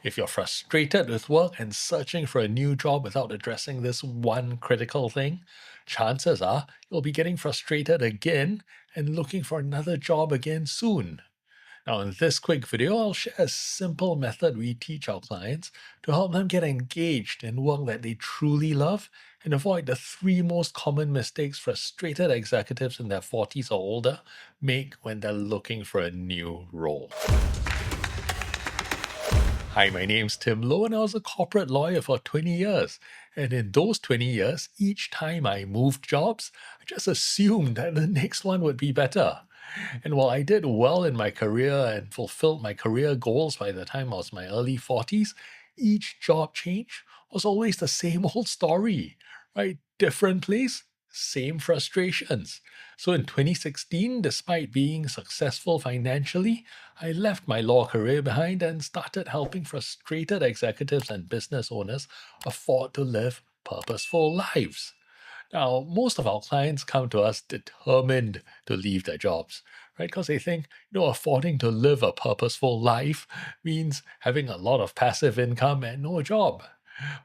If you're frustrated with work and searching for a new job without addressing this one critical thing, chances are you'll be getting frustrated again and looking for another job again soon. Now, in this quick video, I'll share a simple method we teach our clients to help them get engaged in work that they truly love and avoid the three most common mistakes frustrated executives in their 40s or older make when they're looking for a new role. Hi, my name's Tim Low, and I was a corporate lawyer for 20 years. And in those 20 years, each time I moved jobs, I just assumed that the next one would be better. And while I did well in my career and fulfilled my career goals by the time I was in my early 40s, each job change was always the same old story, right? Different place, same frustrations. So in 2016, despite being successful financially, I left my law career behind and started helping frustrated executives and business owners afford to live purposeful lives. Now, most of our clients come to us determined to leave their jobs, right? Because they think, affording to live a purposeful life means having a lot of passive income and no job.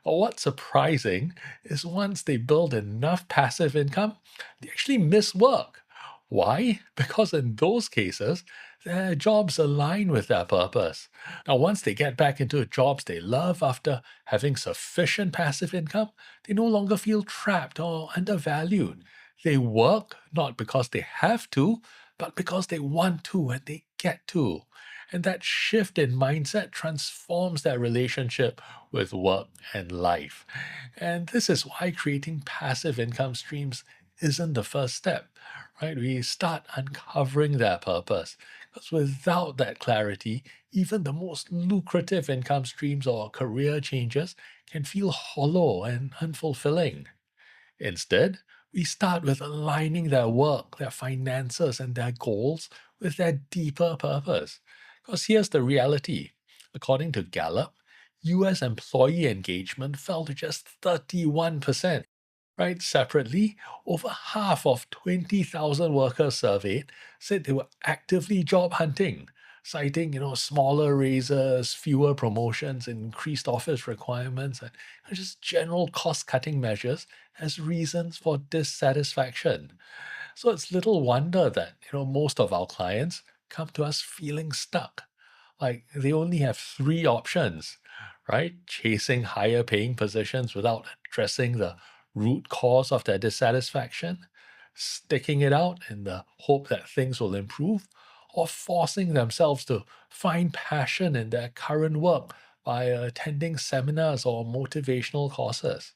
But what's surprising is once they build enough passive income, they actually miss work. Why? Because in those cases, their jobs align with their purpose. Now, once they get back into jobs they love after having sufficient passive income, they no longer feel trapped or undervalued. They work not because they have to, but because they want to and they get to. And that shift in mindset transforms their relationship with work and life. And this is why creating passive income streams isn't the first step, right? We start uncovering their purpose. Because without that clarity, even the most lucrative income streams or career changes can feel hollow and unfulfilling. Instead, we start with aligning their work, their finances, and their goals with their deeper purpose. Because here's the reality. According to Gallup, US employee engagement fell to just 31%. Right? Separately, over half of 20,000 workers surveyed said they were actively job hunting, citing, smaller raises, fewer promotions, increased office requirements, and just general cost-cutting measures as reasons for dissatisfaction. So it's little wonder that, most of our clients come to us feeling stuck. Like they only have three options, right? Chasing higher paying positions without addressing the root cause of their dissatisfaction, sticking it out in the hope that things will improve, or forcing themselves to find passion in their current work by attending seminars or motivational courses.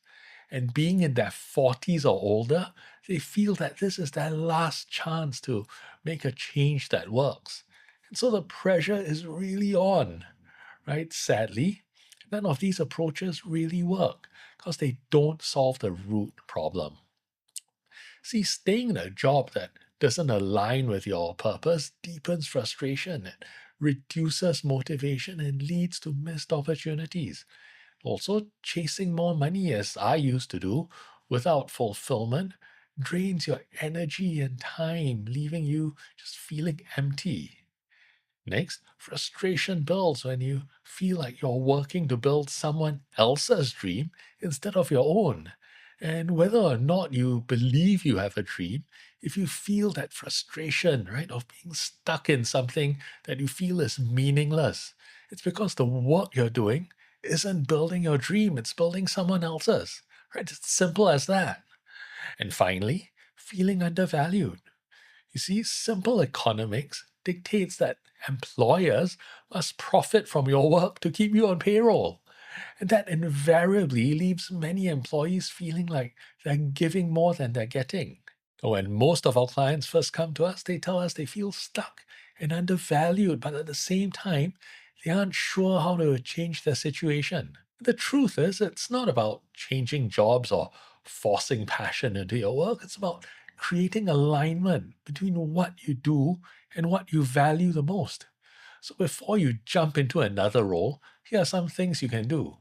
And being in their 40s or older, they feel that this is their last chance to make a change that works. And so the pressure is really on, right? Sadly, none of these approaches really work because they don't solve the root problem. See, staying in a job that doesn't align with your purpose deepens frustration, it reduces motivation, and leads to missed opportunities. Also, chasing more money, as I used to do, without fulfillment, drains your energy and time, leaving you just feeling empty. Next, frustration builds when you feel like you're working to build someone else's dream instead of your own. And whether or not you believe you have a dream, if you feel that frustration, right, of being stuck in something that you feel is meaningless, it's because the work you're doing isn't building your dream, it's building someone else's. Right? It's simple as that. And finally, feeling undervalued. You see, simple economics dictates that employers must profit from your work to keep you on payroll. And that invariably leaves many employees feeling like they're giving more than they're getting. When most of our clients first come to us, they tell us they feel stuck and undervalued, but at the same time, they aren't sure how to change their situation. The truth is, it's not about changing jobs or forcing passion into your work. It's about creating alignment between what you do and what you value the most. So before you jump into another role, here are some things you can do.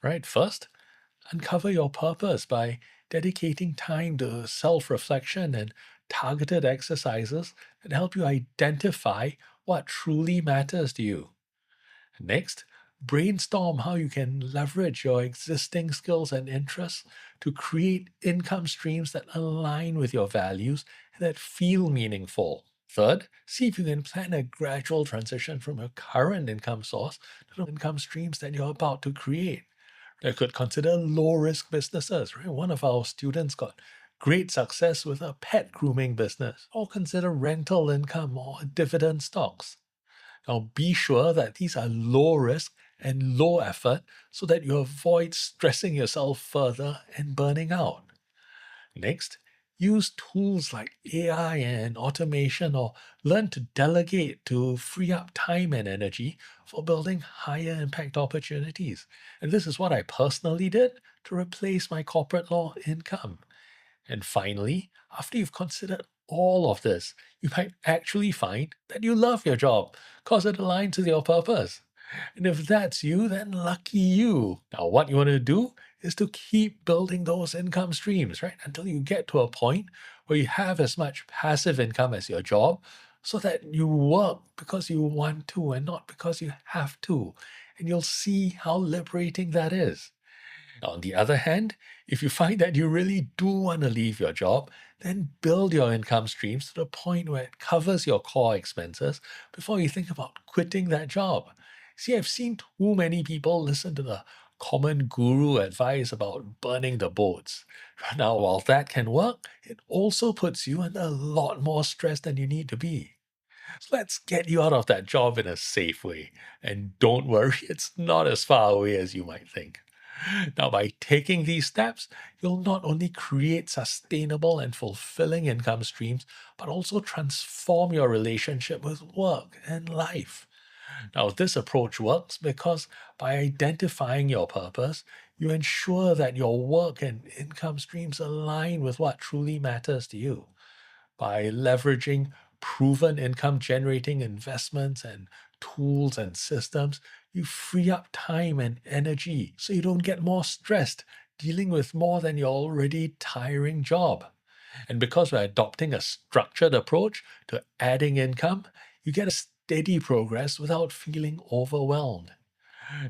Right? First, uncover your purpose by dedicating time to self reflection and targeted exercises that help you identify what truly matters to you. Next, Brainstorm how you can leverage your existing skills and interests to create income streams that align with your values and that feel meaningful. Third, see if you can plan a gradual transition from your current income source to the income streams that you're about to create. You could consider low risk businesses, right? One of our students got great success with a pet grooming business, or consider rental income or dividend stocks. Now, be sure that these are low risk and low effort so that you avoid stressing yourself further and burning out. Next, use tools like AI and automation or learn to delegate to free up time and energy for building higher impact opportunities. And this is what I personally did to replace my corporate law income. And finally, after you've considered all of this, you might actually find that you love your job because it aligns with your purpose. And if that's you, then lucky you. Now, what you want to do is to keep building those income streams, right? Until you get to a point where you have as much passive income as your job so that you work because you want to and not because you have to. And you'll see how liberating that is. On the other hand, if you find that you really do want to leave your job, then build your income streams to the point where it covers your core expenses before you think about quitting that job. See, I've seen too many people listen to the common guru advice about burning the boats. Now, while that can work, it also puts you under a lot more stress than you need to be. So let's get you out of that job in a safe way. And don't worry, it's not as far away as you might think. Now, by taking these steps, you'll not only create sustainable and fulfilling income streams, but also transform your relationship with work and life. Now, this approach works because by identifying your purpose, you ensure that your work and income streams align with what truly matters to you. By leveraging proven income generating investments and tools and systems, you free up time and energy so you don't get more stressed dealing with more than your already tiring job. And because we're adopting a structured approach to adding income, you get a steady progress without feeling overwhelmed.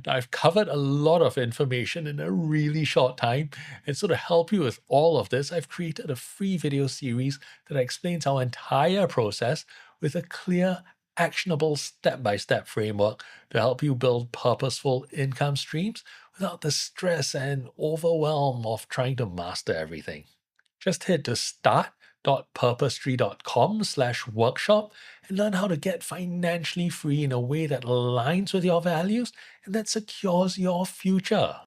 Now, I've covered a lot of information in a really short time. And so, to help you with all of this, I've created a free video series that explains our entire process with a clear, actionable step by step framework to help you build purposeful income streams without the stress and overwhelm of trying to master everything. Just head to start.purposetree.com/workshop and learn how to get financially free in a way that aligns with your values and that secures your future.